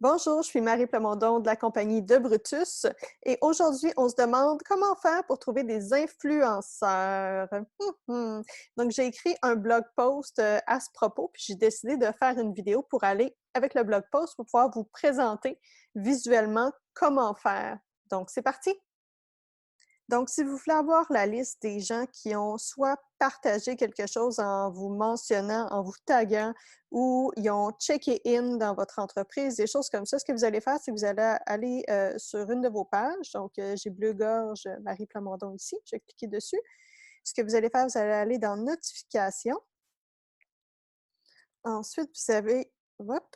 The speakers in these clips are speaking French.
Bonjour, je suis Marie Plamondon de la compagnie De Brutus et aujourd'hui, on se demande comment faire pour trouver des influenceurs. Donc, j'ai écrit un blog post à ce propos, puis j'ai décidé de faire une vidéo pour aller avec le blog post pour pouvoir vous présenter visuellement comment faire. Donc, c'est parti! Donc, si vous voulez avoir la liste des gens qui ont soit partagé quelque chose en vous mentionnant, en vous taguant, ou ils ont checké in dans votre entreprise, des choses comme ça, ce que vous allez faire, c'est que vous allez aller sur une de vos pages. Donc, j'ai Bleu Gorge Marie Plamondon ici. Je vais cliquer dessus. Ce que vous allez faire, vous allez aller dans Notifications. Ensuite, vous avez, hop,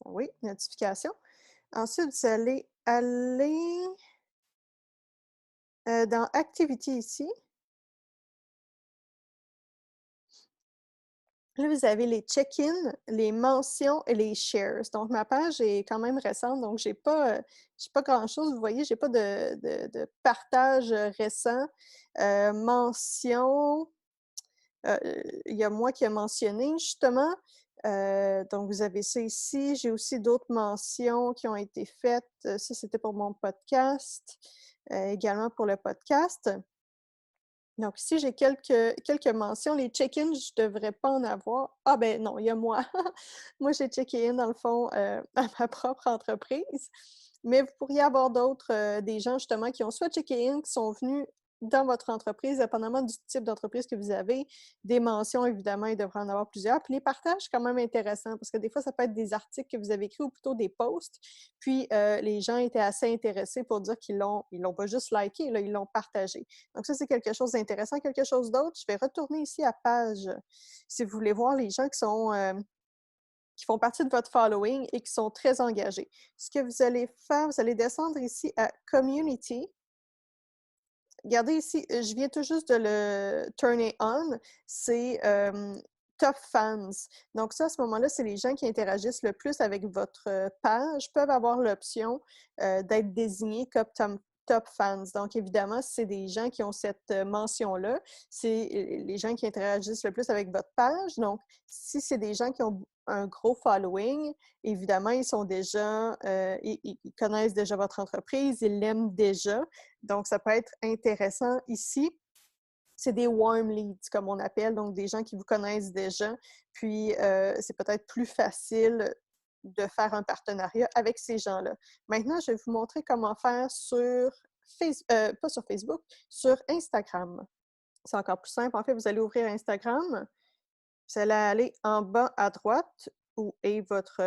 oui, Notifications. Ensuite, vous allez aller dans Activité ici. Là, vous avez les check-ins, les mentions et les shares. Donc, ma page est quand même récente, donc j'ai pas grand-chose. Vous voyez, j'ai pas de partage récent. Mention, heu, il y a moi qui a mentionné justement. Donc, vous avez ça ici. J'ai aussi d'autres mentions qui ont été faites. Ça, c'était pour mon podcast, également pour le podcast. Donc ici, j'ai quelques mentions. Les check-ins, je ne devrais pas en avoir. Ah ben non, il y a moi. Moi, j'ai checké in dans le fond, à ma propre entreprise. Mais vous pourriez avoir d'autres, des gens justement qui ont soit checké in, qui sont venus dans votre entreprise, dépendamment du type d'entreprise que vous avez. Des mentions, évidemment, il devrait en avoir plusieurs. Puis les partages, quand même intéressant parce que des fois, ça peut être des articles que vous avez écrits ou plutôt des posts. Puis les gens étaient assez intéressés pour dire ils l'ont pas juste liké, là, ils l'ont partagé. Donc ça, c'est quelque chose d'intéressant. Quelque chose d'autre, je vais retourner ici à page, si vous voulez voir les gens qui font partie de votre following et qui sont très engagés. Ce que vous allez faire, vous allez descendre ici à Community. Regardez ici, je viens tout juste de le turner on, c'est Top Fans. Donc ça, à ce moment-là, c'est les gens qui interagissent le plus avec votre page peuvent avoir l'option d'être désignés comme top fans. Donc évidemment, si c'est des gens qui ont cette mention-là, c'est les gens qui interagissent le plus avec votre page. Donc, si c'est des gens qui ont un gros following, évidemment, ils sont déjà, ils connaissent déjà votre entreprise, ils l'aiment déjà. Donc, ça peut être intéressant ici. C'est des warm leads, comme on appelle, donc des gens qui vous connaissent déjà. Puis, c'est peut-être plus facile de faire un partenariat avec ces gens-là. Maintenant, je vais vous montrer comment faire sur pas sur Facebook, sur Instagram. C'est encore plus simple. En fait, vous allez ouvrir Instagram. Vous allez aller en bas à droite où est votre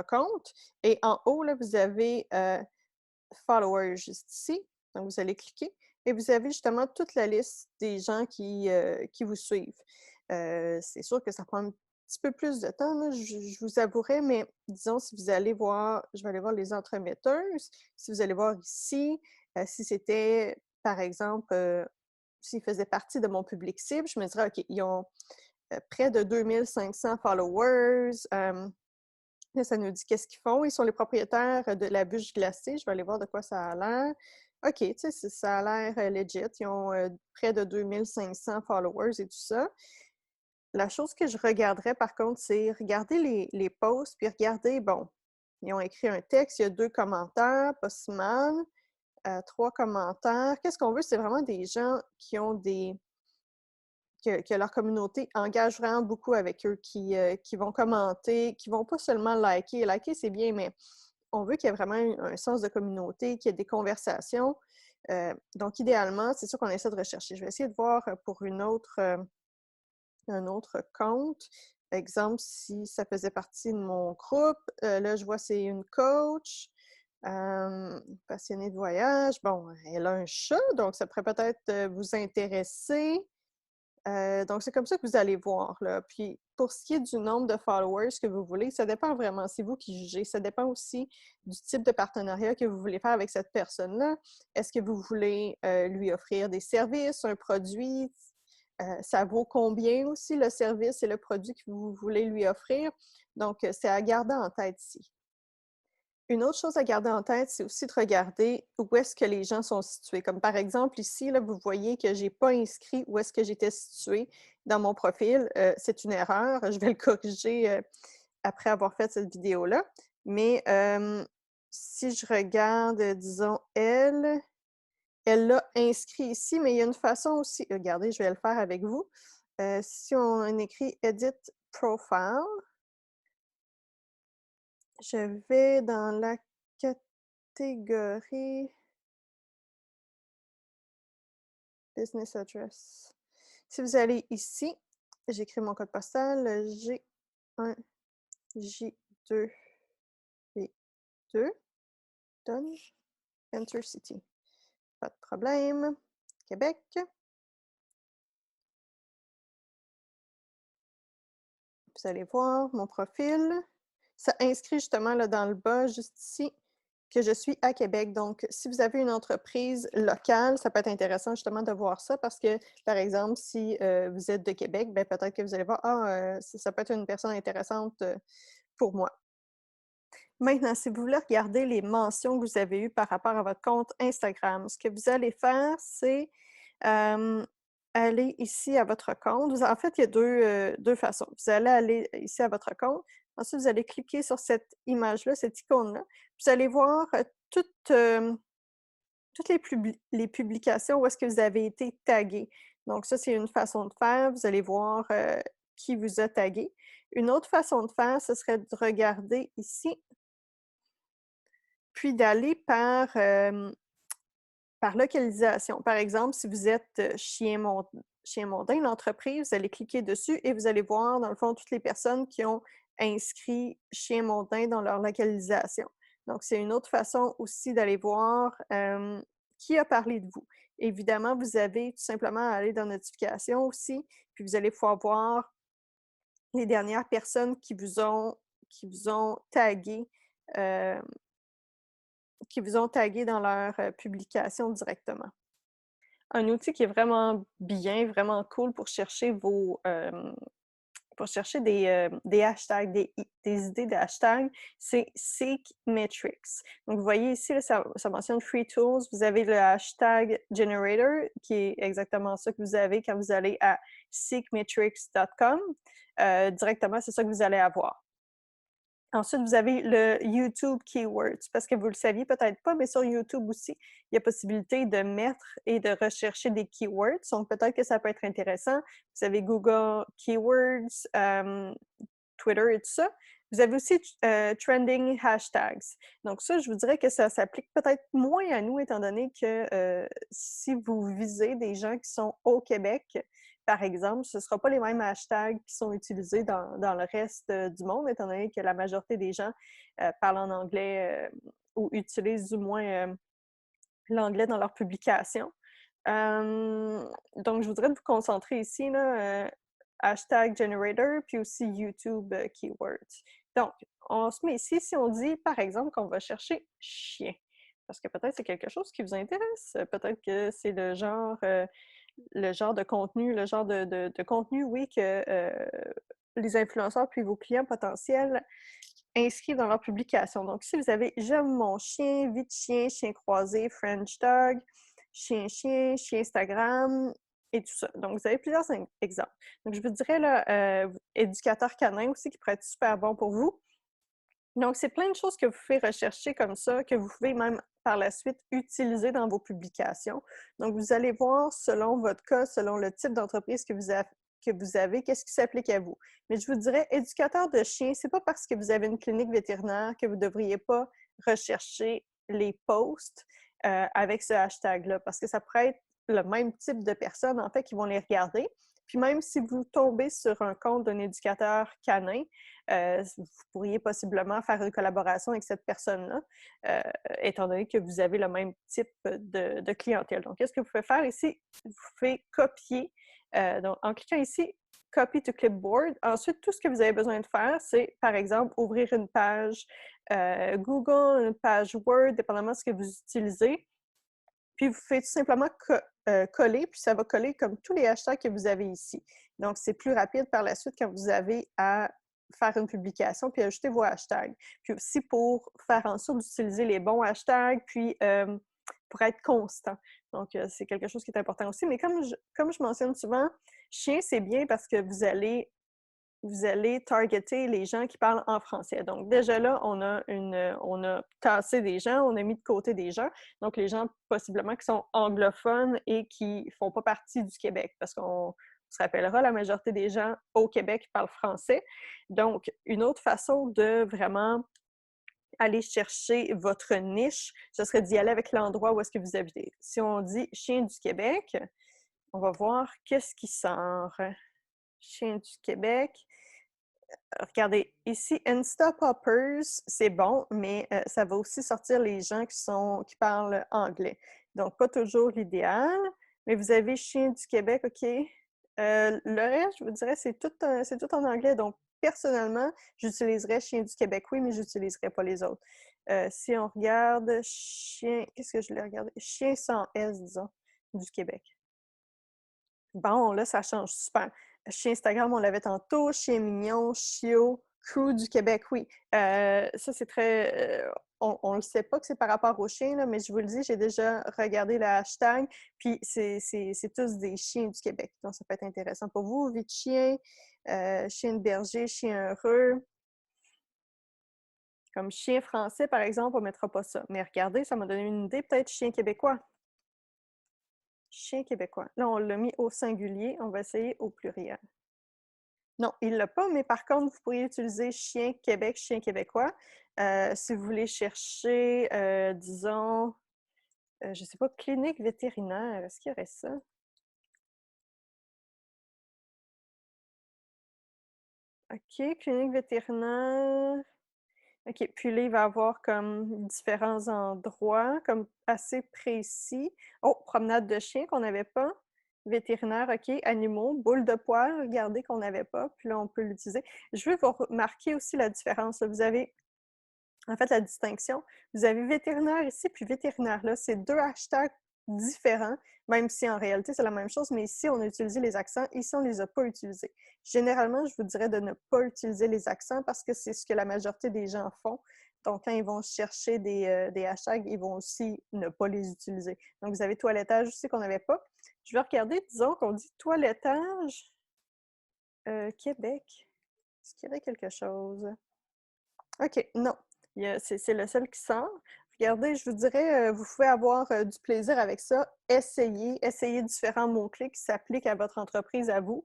compte. Et en haut, là, vous avez followers juste ici. Donc, vous allez cliquer et vous avez justement toute la liste des gens qui vous suivent. C'est sûr que ça prend un petit peu plus de temps, là, je vous avouerai, mais disons, si vous allez voir, je vais aller voir les entremetteuses, si vous allez voir ici, si c'était, par exemple, s'ils faisaient partie de mon public cible, je me dirais, OK, ils ont près de 2500 followers. Là, ça nous dit qu'est-ce qu'ils font. Ils sont les propriétaires de la bûche glacée. Je vais aller voir de quoi ça a l'air. OK, tu sais, ça a l'air legit. Ils ont près de 2500 followers et tout ça. La chose que je regarderais, par contre, c'est regarder les posts, puis regarder, bon, ils ont écrit un texte, il y a 2 commentaires, pas si mal, 3 commentaires. Qu'est-ce qu'on veut? C'est vraiment des gens qui ont que leur communauté engage vraiment beaucoup avec eux, qui vont commenter, qui vont pas seulement liker. Liker, c'est bien, mais on veut qu'il y ait vraiment un sens de communauté, qu'il y ait des conversations. Donc, idéalement, c'est sûr qu'on essaie de rechercher. Je vais essayer de voir pour un autre compte. Exemple, si ça faisait partie de mon groupe. Là, je vois c'est une coach. Passionnée de voyage. Bon, elle a un chat, donc ça pourrait peut-être vous intéresser. Donc, c'est comme ça que vous allez voir, là. Puis, pour ce qui est du nombre de followers que vous voulez, ça dépend vraiment, c'est vous qui jugez. Ça dépend aussi du type de partenariat que vous voulez faire avec cette personne-là. Est-ce que vous voulez lui offrir des services, un produit? Ça vaut combien aussi le service et le produit que vous voulez lui offrir? Donc, c'est à garder en tête ici. Une autre chose à garder en tête, c'est aussi de regarder où est-ce que les gens sont situés. Comme par exemple ici, là, vous voyez que je n'ai pas inscrit où est-ce que j'étais située dans mon profil. C'est une erreur. Je vais le corriger après avoir fait cette vidéo-là. Mais si je regarde, disons, elle l'a inscrit ici, mais il y a une façon aussi, regardez, je vais le faire avec vous. Si on écrit Edit Profile, je vais dans la catégorie Business Address. Si vous allez ici, j'écris mon code postal, G1, J2, B2, done, Enter City. Pas de problème. Québec. Vous allez voir mon profil. Ça inscrit justement là, dans le bas, juste ici, que je suis à Québec. Donc, si vous avez une entreprise locale, ça peut être intéressant justement de voir ça parce que, par exemple, si vous êtes de Québec, ben, peut-être que vous allez voir, ça peut être une personne intéressante pour moi. Maintenant, si vous voulez regarder les mentions que vous avez eues par rapport à votre compte Instagram, ce que vous allez faire, c'est aller ici à votre compte. En fait, il y a deux façons. Vous allez aller ici à votre compte. Ensuite, vous allez cliquer sur cette image-là, cette icône-là. Vous allez voir toutes les publications où est-ce que vous avez été tagué. Donc ça, c'est une façon de faire. Vous allez voir qui vous a tagué. Une autre façon de faire, ce serait de regarder ici, puis d'aller par localisation. Par exemple, si vous êtes Chien mondain, l'entreprise, vous allez cliquer dessus et vous allez voir, dans le fond, toutes les personnes qui ont inscrit Chien mondain dans leur localisation. Donc, c'est une autre façon aussi d'aller voir qui a parlé de vous. Évidemment, vous avez tout simplement à aller dans Notifications aussi, puis vous allez pouvoir voir les dernières personnes qui vous ont tagué dans leur publication directement. Un outil qui est vraiment bien, vraiment cool pour chercher des hashtags, des idées de hashtags, c'est Seek Metrics. Donc, vous voyez ici, là, ça mentionne Free Tools. Vous avez le hashtag Generator, qui est exactement ça que vous avez quand vous allez à seekmetrics.com. Directement, c'est ça que vous allez avoir. Ensuite, vous avez le YouTube Keywords, parce que vous le saviez peut-être pas, mais sur YouTube aussi, il y a possibilité de mettre et de rechercher des keywords. Donc, peut-être que ça peut être intéressant. Vous avez Google Keywords, Twitter et tout ça. Vous avez aussi Trending Hashtags. Donc ça, je vous dirais que ça s'applique peut-être moins à nous, étant donné que si vous visez des gens qui sont au Québec, par exemple, ce ne sera pas les mêmes hashtags qui sont utilisés dans le reste du monde, étant donné que la majorité des gens parlent en anglais ou utilisent du moins l'anglais dans leurs publications. Donc, je voudrais vous concentrer ici, là, hashtag generator, puis aussi YouTube keywords. Donc, on se met ici, si on dit, par exemple, qu'on va chercher chien, parce que peut-être c'est quelque chose qui vous intéresse, peut-être que c'est le genre de contenu, oui, que les influenceurs puis vos clients potentiels inscrivent dans leur publication. Donc, si vous avez J'aime mon chien, Vie de chien, chien croisé, French dog, chien, chien Instagram et tout ça. Donc, vous avez plusieurs exemples. Donc, je vous dirais, là, éducateur canin aussi, qui pourrait être super bon pour vous. Donc, c'est plein de choses que vous pouvez rechercher comme ça, que vous pouvez même par la suite utiliser dans vos publications. Donc, vous allez voir selon votre cas, selon le type d'entreprise que vous avez, qu'est-ce qui s'applique à vous. Mais je vous dirais, éducateur de chiens, c'est pas parce que vous avez une clinique vétérinaire que vous ne devriez pas rechercher les posts avec ce hashtag-là, parce que ça pourrait être le même type de personnes, en fait, qui vont les regarder. Puis même si vous tombez sur un compte d'un éducateur canin, vous pourriez possiblement faire une collaboration avec cette personne-là, étant donné que vous avez le même type de clientèle. Donc, qu'est-ce que vous pouvez faire ici? Vous pouvez copier. Donc, en cliquant ici, Copy to Clipboard. Ensuite, tout ce que vous avez besoin de faire, c'est, par exemple, ouvrir une page Google, une page Word, dépendamment de ce que vous utilisez. Puis, vous faites tout simplement coller, puis ça va coller comme tous les hashtags que vous avez ici. Donc, c'est plus rapide par la suite quand vous avez à faire une publication puis ajouter vos hashtags. Puis aussi pour faire en sorte d'utiliser les bons hashtags, puis pour être constant. Donc, c'est quelque chose qui est important aussi. Mais comme je mentionne souvent, chien, c'est bien parce que vous allez vous allez targeter les gens qui parlent en français. Donc, déjà là, on a tassé des gens, on a mis de côté des gens. Donc, les gens possiblement qui sont anglophones et qui ne font pas partie du Québec, parce qu'on se rappellera, la majorité des gens au Québec parlent français. Donc, une autre façon de vraiment aller chercher votre niche, ce serait d'y aller avec l'endroit où est-ce que vous habitez. Si on dit chien du Québec, on va voir qu'est-ce qui sort. Chien du Québec. Regardez, ici, Insta Poppers, c'est bon, mais ça va aussi sortir les gens qui parlent anglais. Donc, pas toujours l'idéal, mais vous avez Chien du Québec, OK. Le reste, je vous dirais, c'est tout en anglais. Donc, personnellement, j'utiliserais Chien du Québec, oui, mais je n'utiliserais pas les autres. Si on regarde Chien, qu'est-ce que je l'ai regardé? Chien sans S, disons, du Québec. Bon, là, ça change super. Chien Instagram, on l'avait tantôt. Chien mignon, Chio, Crew du Québec, oui. Ça, c'est très... on ne le sait pas que c'est par rapport aux chiens, là, mais je vous le dis, j'ai déjà regardé le hashtag, puis c'est tous des chiens du Québec. Donc, ça peut être intéressant pour vous. Vie de chien, chien de berger, chien heureux. Comme chien français, par exemple, on ne mettra pas ça. Mais regardez, ça m'a donné une idée, peut-être chien québécois. Chien québécois. Là, on l'a mis au singulier. On va essayer au pluriel. Non, il ne l'a pas, mais par contre, vous pourriez utiliser chien Québec, chien québécois. Si vous voulez chercher, disons, je ne sais pas, clinique vétérinaire, est-ce qu'il y aurait ça? OK, clinique vétérinaire. OK, puis là, il va y avoir comme différents endroits, comme assez précis. Oh, promenade de chien qu'on n'avait pas. Vétérinaire, OK, animaux, boule de poil, regardez qu'on n'avait pas, puis là, on peut l'utiliser. Je veux vous remarquer aussi la différence. Vous avez, en fait, la distinction. Vous avez vétérinaire ici, puis vétérinaire là. C'est deux hashtags différents, même si en réalité, c'est la même chose, mais ici, on a utilisé les accents. Ici, on ne les a pas utilisés. Généralement, je vous dirais de ne pas utiliser les accents parce que c'est ce que la majorité des gens font. Donc, quand ils vont chercher des hashtags, ils vont aussi ne pas les utiliser. Donc, vous avez toilettage aussi qu'on n'avait pas. Je vais regarder, disons qu'on dit toilettage Québec. Est-ce qu'il y aurait quelque chose? OK, non. C'est le seul qui sort. Regardez, je vous dirais, vous pouvez avoir du plaisir avec ça. Essayez différents mots-clés qui s'appliquent à votre entreprise, à vous.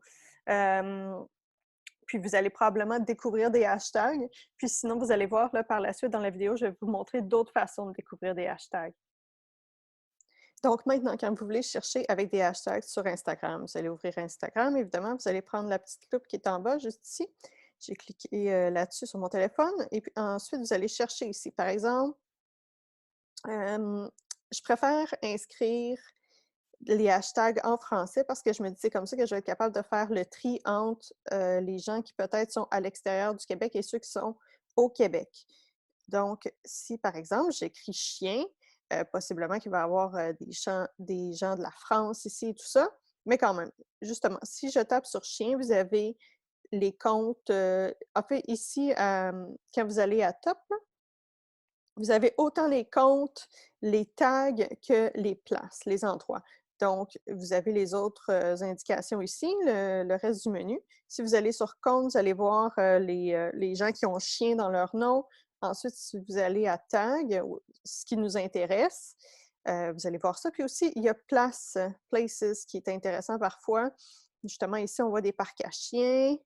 Puis vous allez probablement découvrir des hashtags. Puis sinon, vous allez voir là, par la suite dans la vidéo, je vais vous montrer d'autres façons de découvrir des hashtags. Donc maintenant, quand vous voulez chercher avec des hashtags sur Instagram, vous allez ouvrir Instagram, évidemment, vous allez prendre la petite loupe qui est en bas, juste ici. J'ai cliqué là-dessus sur mon téléphone. Et puis ensuite, vous allez chercher ici. Par exemple, je préfère inscrire les hashtags en français parce que je me dis c'est comme ça que je vais être capable de faire le tri entre les gens qui peut-être sont à l'extérieur du Québec et ceux qui sont au Québec. Donc, si par exemple j'écris chien, possiblement qu'il va y avoir des gens de la France ici et tout ça, mais quand même, justement, si je tape sur chien, vous avez les comptes. En fait, ici, quand vous allez à top, là, vous avez autant les comptes, les tags que les places, les endroits. Donc, vous avez les autres indications ici, le reste du menu. Si vous allez sur compte, vous allez voir les gens qui ont chien dans leur nom. Ensuite, si vous allez à tag, ce qui nous intéresse, vous allez voir ça. Puis aussi, il y a places, qui est intéressant parfois. Justement, ici, on voit des parcs à chiens.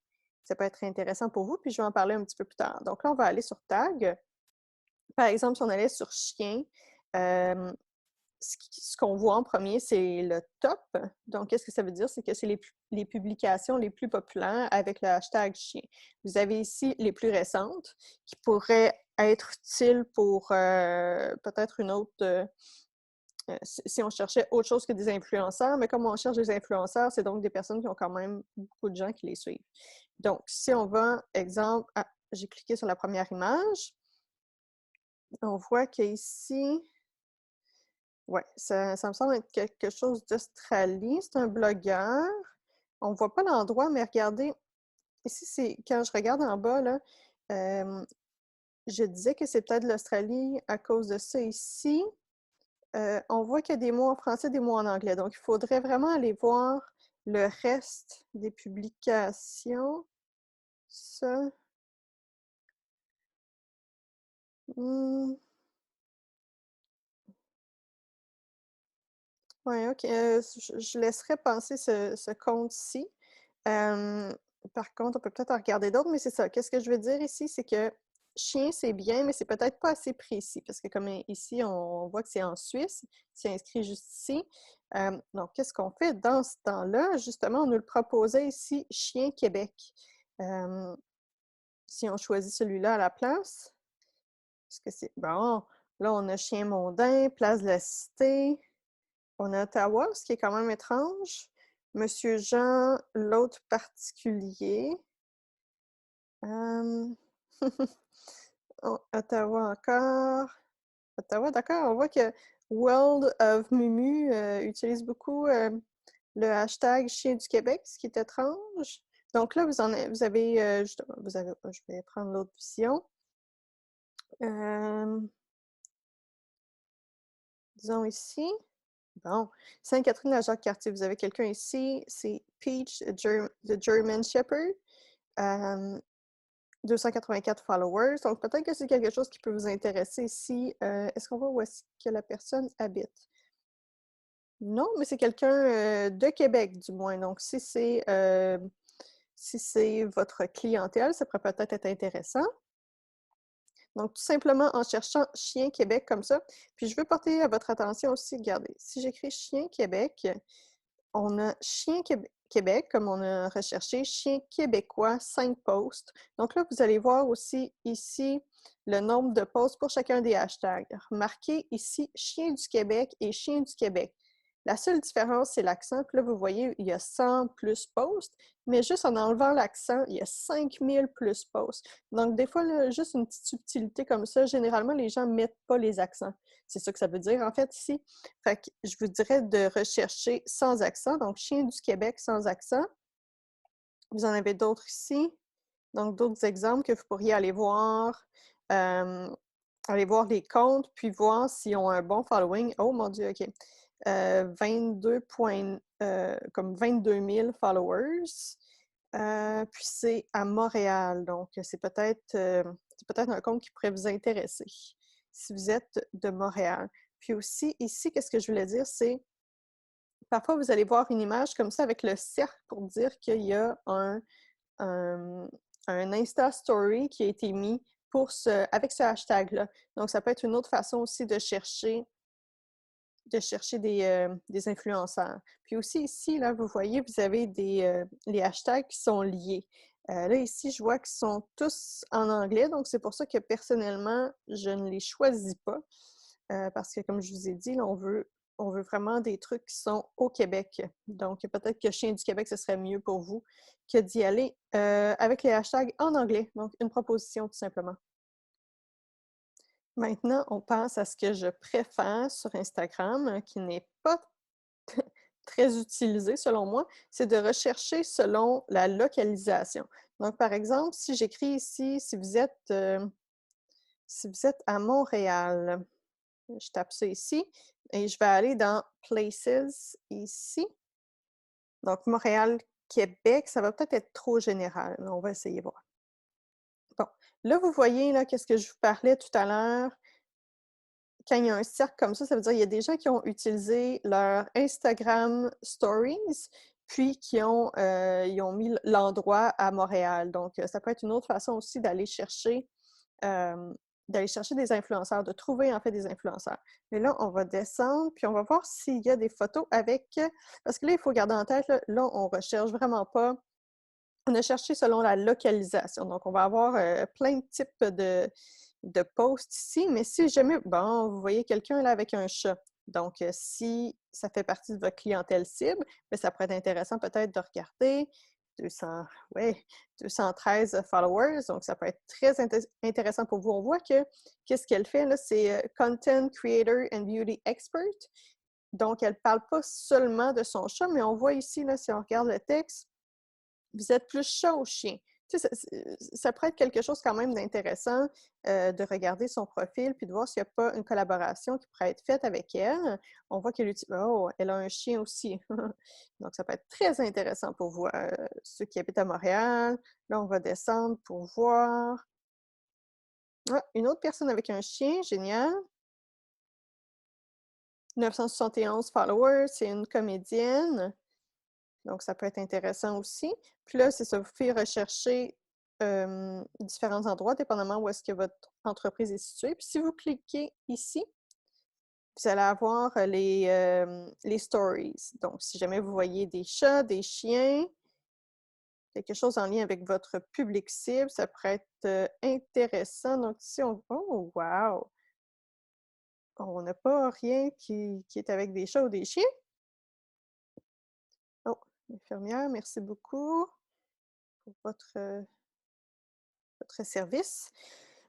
Ça peut être intéressant pour vous, puis je vais en parler un petit peu plus tard. Donc là, on va aller sur tag. Par exemple, si on allait sur chien, hem, ce qu'on voit en premier, c'est le top. Donc, qu'est-ce que ça veut dire? C'est que c'est les publications les plus populaires avec le hashtag chien. Vous avez ici les plus récentes qui pourraient être utiles pour peut-être une autre. Si on cherchait autre chose que des influenceurs, mais comme on cherche des influenceurs, c'est donc des personnes qui ont quand même beaucoup de gens qui les suivent. Donc, si on va, exemple, j'ai cliqué sur la première image. On voit qu'ici, ouais, ça me semble être quelque chose d'Australie. C'est un blogueur. On ne voit pas l'endroit, mais regardez, ici, c'est quand je regarde en bas, là, je disais que c'est peut-être l'Australie à cause de ça ici. On voit qu'il y a des mots en français, des mots en anglais. Donc, il faudrait vraiment aller voir le reste des publications. ça. Mmh. Ouais, OK, je laisserai passer ce compte-ci. Hem, Par contre, on peut peut-être en regarder d'autres, mais c'est ça. Qu'est-ce que je veux dire ici? C'est que chien, c'est bien, mais c'est peut-être pas assez précis parce que comme ici, on voit que c'est en Suisse, c'est inscrit juste ici. Donc qu'est-ce qu'on fait dans ce temps-là? Justement, on nous le proposait ici, Chien Québec. Hem, Si on choisit celui-là à la place, est-ce que c'est bon, là, on a Chien mondain, Place de la Cité. On a Ottawa, ce qui est quand même étrange. Monsieur Jean, l'autre particulier. Hem, oh, Ottawa encore. Ottawa, d'accord, on voit que World of Mumu, utilise beaucoup, le hashtag Chien du Québec, ce qui est étrange. Donc là, vous avez, justement, je vais prendre l'autre vision. Hem, disons ici. Bon, Sainte-Catherine, la Jacques-Cartier, vous avez quelqu'un ici, c'est Peach, the German Shepherd. 284 followers. Donc, peut-être que c'est quelque chose qui peut vous intéresser ici. Est-ce qu'on voit où est-ce que la personne habite? Non, mais c'est quelqu'un de Québec, du moins. Donc, si c'est votre clientèle, ça pourrait peut-être être intéressant. Donc, tout simplement en cherchant Chien Québec comme ça. Puis, je veux porter à votre attention aussi, regardez, si j'écris Chien Québec, on a Chien Québec, comme on a recherché, Chien québécois, 5 posts. Donc là, vous allez voir aussi ici le nombre de posts pour chacun des hashtags. Remarquez ici Chien du Québec et Chien du Québec. La seule différence, c'est l'accent. Puis là, vous voyez, il y a 100 plus posts, mais juste en enlevant l'accent, il y a 5000 plus posts. Donc, des fois, là, juste une petite subtilité comme ça, généralement, les gens ne mettent pas les accents. C'est ça que ça veut dire, en fait, ici. Fait que je vous dirais de rechercher sans accent, donc Chien du Québec sans accent. Vous en avez d'autres ici, donc d'autres exemples que vous pourriez euh, aller voir les comptes, puis voir s'ils ont un bon following. Oh mon Dieu, OK. 22 000 followers. Puis c'est à Montréal, donc c'est peut-être un compte qui pourrait vous intéresser si vous êtes de Montréal. Puis aussi, ici, qu'est-ce que je voulais dire, c'est parfois vous allez voir une image comme ça avec le cercle pour dire qu'il y a un, un Insta Story qui a été mis avec ce hashtag-là. Donc, ça peut être une autre façon aussi de chercher des influenceurs. Puis aussi ici, là, vous voyez, vous avez les hashtags qui sont liés. Là, ici, je vois qu'ils sont tous en anglais, donc c'est pour ça que personnellement, je ne les choisis pas. Parce que, comme je vous ai dit, là, on veut vraiment des trucs qui sont au Québec. Donc, peut-être que Chien du Québec, ce serait mieux pour vous que d'y aller avec les hashtags en anglais. Donc, une proposition, tout simplement. Maintenant, on passe à ce que je préfère sur Instagram, qui n'est pas très utilisé selon moi, c'est de rechercher selon la localisation. Donc, par exemple, si j'écris ici, si vous êtes à Montréal, je tape ça ici et je vais aller dans Places ici. Donc, Montréal, Québec, ça va peut-être être trop général, mais on va essayer de voir. Bon, là, vous voyez, là, qu'est-ce que je vous parlais tout à l'heure? Quand il y a un cercle comme ça veut dire qu'il y a des gens qui ont utilisé leur Instagram Stories, puis ils ont mis l'endroit à Montréal. Donc, ça peut être une autre façon aussi d'aller chercher des influenceurs, de trouver en fait des influenceurs. Mais là, on va descendre, puis on va voir s'il y a des photos avec... Parce que là, il faut garder en tête, là on recherche vraiment pas... On a cherché selon la localisation. Donc, on va avoir plein de types de posts ici, mais si jamais, bon, vous voyez quelqu'un là avec un chat, donc si ça fait partie de votre clientèle cible, bien, ça pourrait être intéressant peut-être de regarder 200, ouais, 213 followers, donc ça peut être très intéressant pour vous. On voit que qu'est-ce qu'elle fait là, c'est Content Creator and Beauty Expert, donc elle ne parle pas seulement de son chat, mais on voit ici, là, si on regarde le texte, vous êtes plus chat ou chien? tu sais, ça pourrait être quelque chose quand même d'intéressant de regarder son profil puis de voir s'il n'y a pas une collaboration qui pourrait être faite avec elle. On voit qu'elle oh, elle a un chien aussi. Donc, ça peut être très intéressant pour vous. Ceux qui habitent à Montréal, là, on va descendre pour voir. Ah, une autre personne avec un chien, génial. 971 followers, c'est une comédienne. Donc, ça peut être intéressant aussi. Puis là, c'est ça, vous pouvez rechercher différents endroits, dépendamment où est-ce que votre entreprise est située. Puis si vous cliquez ici, vous allez avoir les stories. Donc, si jamais vous voyez des chats, des chiens, quelque chose en lien avec votre public cible, ça pourrait être intéressant. Donc, ici, oh, wow! On n'a pas rien qui est avec des chats ou des chiens. Oh, infirmière, merci beaucoup pour votre service.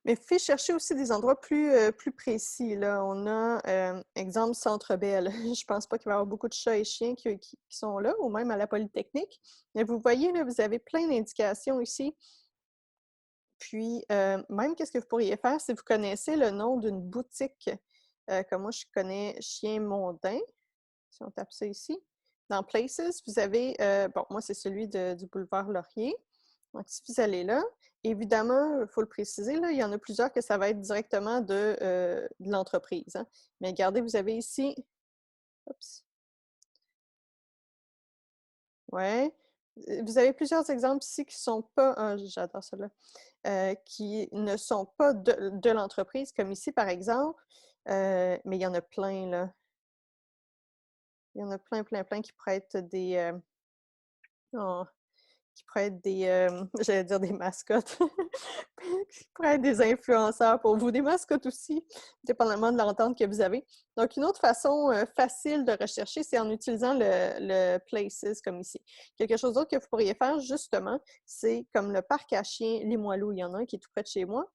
Mais vous pouvez chercher aussi des endroits plus précis. Là. On a, exemple, Centre Bell. Je pense pas qu'il va y avoir beaucoup de chats et chiens qui sont là, ou même à la Polytechnique. Mais vous voyez, là, vous avez plein d'indications ici. Puis, même, qu'est-ce que vous pourriez faire si vous connaissez le nom d'une boutique, comme moi, je connais Chien Mondain. Si on tape ça ici. Dans Places, vous avez, bon, moi, c'est celui du boulevard Laurier. Donc, si vous allez là, évidemment, il faut le préciser, là, il y en a plusieurs que ça va être directement de l'entreprise. Hein. Mais regardez, vous avez ici, oups, ouais, vous avez plusieurs exemples ici qui ne sont pas, ah, j'adore cela, qui ne sont pas de l'entreprise, comme ici, par exemple, mais il y en a plein, là. Il y en a plein, plein, plein qui pourraient être oh, qui pourraient être j'allais dire des mascottes, qui pourraient être des influenceurs pour vous, des mascottes aussi, dépendamment de l'entente que vous avez. Donc, une autre façon facile de rechercher, c'est en utilisant le Places, comme ici. Quelque chose d'autre que vous pourriez faire, justement, c'est comme le parc à chiens Limoilou. Il y en a un qui est tout près de chez moi.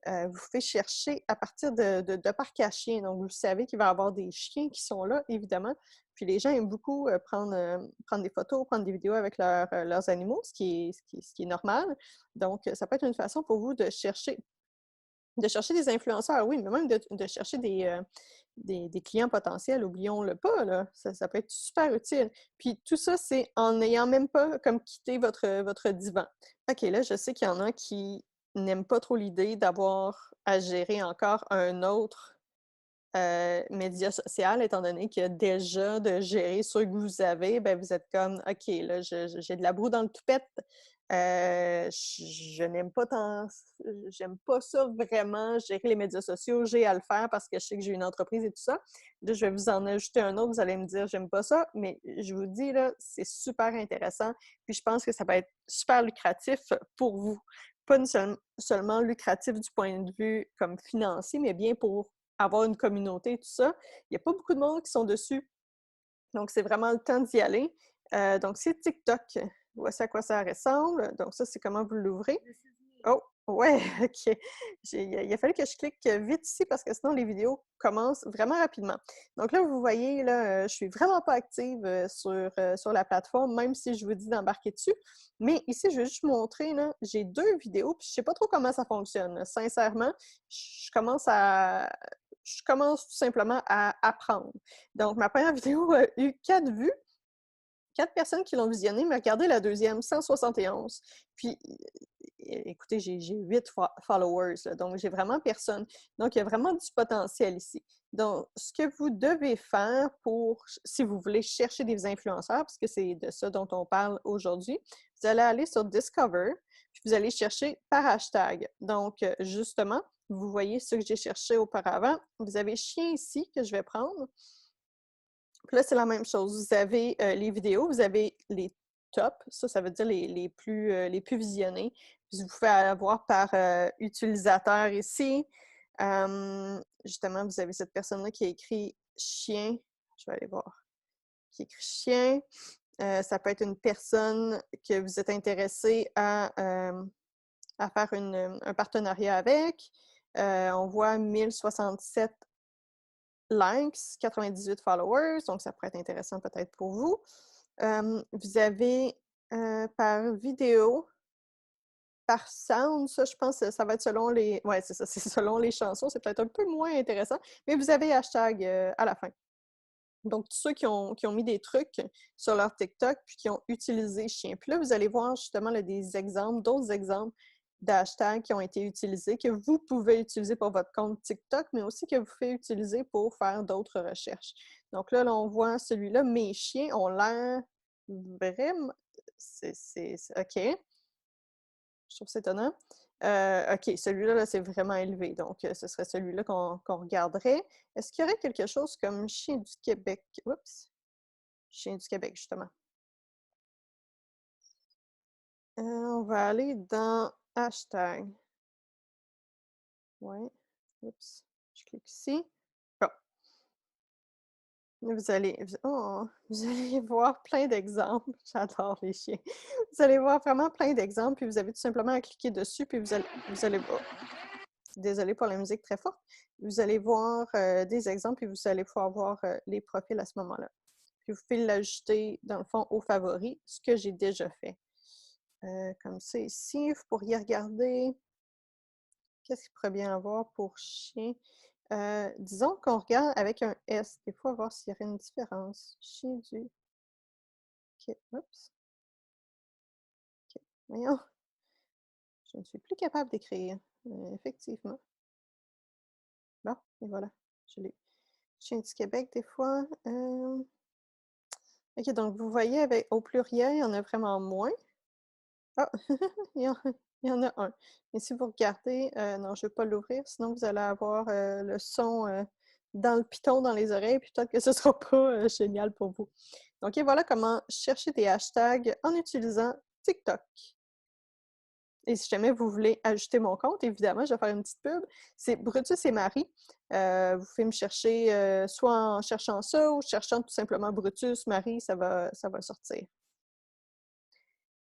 Vous pouvez chercher à partir de parcs à chiens. Donc, vous savez qu'il va y avoir des chiens qui sont là, évidemment. Puis les gens aiment beaucoup prendre des photos, prendre des vidéos avec leurs animaux, ce qui est normal. Donc, ça peut être une façon pour vous de chercher des influenceurs, oui, mais même de chercher des clients potentiels, oublions-le pas, là. Ça peut être super utile. Puis tout ça, c'est en n'ayant même pas comme quitté votre divan. OK, là, je sais qu'il y en a qui n'aiment pas trop l'idée d'avoir à gérer encore un autre média social, étant donné que déjà de gérer ceux que vous avez, ben vous êtes comme OK, là, j'ai de la broue dans le toupette. Je n'aime pas tant, j'aime pas ça vraiment, gérer les médias sociaux, j'ai à le faire parce que je sais que j'ai une entreprise et tout ça. Là, je vais vous en ajouter un autre, vous allez me dire j'aime pas ça, mais je vous dis là, c'est super intéressant. Puis je pense que ça va être super lucratif pour vous. Pas seulement lucratif du point de vue comme financier, mais bien pour avoir une communauté et tout ça. Il n'y a pas beaucoup de monde qui sont dessus. Donc, c'est vraiment le temps d'y aller. Donc, c'est TikTok. Voici à quoi ça ressemble. Donc, ça, c'est comment vous l'ouvrez. Oh, ouais, OK. Il a fallu que je clique vite ici parce que sinon, les vidéos commencent vraiment rapidement. Donc là, vous voyez, là, je suis vraiment pas active sur la plateforme, même si je vous dis d'embarquer dessus. Mais ici, je vais juste vous montrer, là, j'ai 2 vidéos, puis je sais pas trop comment ça fonctionne. Là. Sincèrement, je commence tout simplement à apprendre. Donc, ma première vidéo a eu 4 vues. 4 personnes qui l'ont visionné, mais regardez la deuxième, 171. Puis, écoutez, j'ai 8 followers, là, donc j'ai vraiment personne. Donc, il y a vraiment du potentiel ici. Donc, ce que vous devez faire si vous voulez chercher des influenceurs, parce que c'est de ça dont on parle aujourd'hui, vous allez aller sur Discover, puis vous allez chercher par hashtag. Donc, justement, vous voyez ce que j'ai cherché auparavant. Vous avez chien ici que je vais prendre. Puis là, c'est la même chose. Vous avez les vidéos, vous avez les tops, ça veut dire les plus visionnés. Puis vous pouvez avoir par utilisateur ici. Justement, vous avez cette personne-là qui a écrit chien. Je vais aller voir. Qui écrit chien. Ça peut être une personne que vous êtes intéressé à faire un partenariat avec. On voit 1067 likes, 98 followers, donc ça pourrait être intéressant peut-être pour vous. Vous avez par vidéo, par sound, ça, je pense que ça va être selon les... Ouais, c'est ça, c'est selon les chansons. C'est peut-être un peu moins intéressant, mais vous avez hashtag à la fin. Donc, tous ceux qui ont mis des trucs sur leur TikTok puis qui ont utilisé chien. Puis là, vous allez voir justement là, des exemples, d'autres exemples d'hashtags qui ont été utilisés, que vous pouvez utiliser pour votre compte TikTok, mais aussi que vous pouvez utiliser pour faire d'autres recherches. Donc là, on voit celui-là, mes chiens ont l'air vraiment... OK. Je trouve ça étonnant. OK, celui-là, là, c'est vraiment élevé. Donc, ce serait celui-là qu'on regarderait. Est-ce qu'il y aurait quelque chose comme Chien du Québec? Oups! Chien du Québec, justement. On va aller dans hashtag. Ouais. Oups. Je clique ici. Bon. Vous allez voir plein d'exemples. J'adore les chiens. Vous allez voir vraiment plein d'exemples, puis vous avez tout simplement à cliquer dessus, puis vous allez voir. Désolée pour la musique très forte. Vous allez voir des exemples et vous allez pouvoir voir les profils à ce moment-là. Puis vous pouvez l'ajouter, dans le fond, aux favoris, ce que j'ai déjà fait. Comme ça, ici, vous pourriez regarder qu'est-ce qu'il pourrait bien avoir pour chien. Disons qu'on regarde avec un S, des fois, voir s'il y aurait une différence. Chien du... OK, oups. OK, voyons. Je ne suis plus capable d'écrire. Effectivement. Bon, et voilà, je l'ai. Chien du Québec, des fois. OK, donc vous voyez, avec, au pluriel, il y en a vraiment moins. Ah, il y en, il y en a un. Mais si vous regardez, non, je ne vais pas l'ouvrir, sinon vous allez avoir le son dans le piton, dans les oreilles, puis peut-être que ce ne sera pas génial pour vous. Donc, et voilà comment chercher des hashtags en utilisant TikTok. Et si jamais vous voulez ajouter mon compte, évidemment, je vais faire une petite pub. C'est Brutus et Marie. Vous pouvez me chercher soit en cherchant ça ou cherchant tout simplement Brutus, Marie, ça va sortir.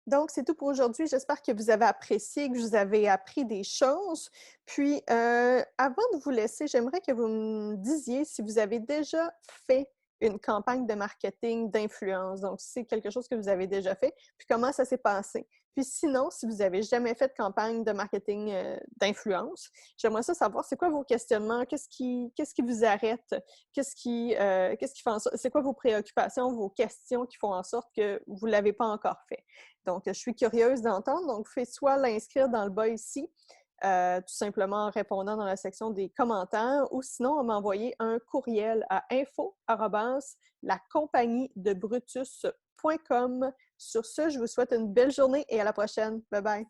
Donc, c'est tout pour aujourd'hui. J'espère que vous avez apprécié, que vous avez appris des choses. Puis, avant de vous laisser, j'aimerais que vous me disiez si vous avez déjà fait une campagne de marketing d'influence. Donc, si c'est quelque chose que vous avez déjà fait, puis comment ça s'est passé. Puis sinon, si vous n'avez jamais fait de campagne de marketing d'influence, j'aimerais ça savoir, c'est quoi vos questionnements? Qu'est-ce qui vous arrête? Qu'est-ce qui fait en sorte... C'est quoi vos préoccupations, vos questions qui font en sorte que vous ne l'avez pas encore fait? Donc, je suis curieuse d'entendre. Donc, faites soit l'inscrire dans le bas ici, tout simplement en répondant dans la section des commentaires, ou sinon, on m'envoyer un courriel à info@lacompagniedebrutus.com. Sur ce, je vous souhaite une belle journée et à la prochaine. Bye bye!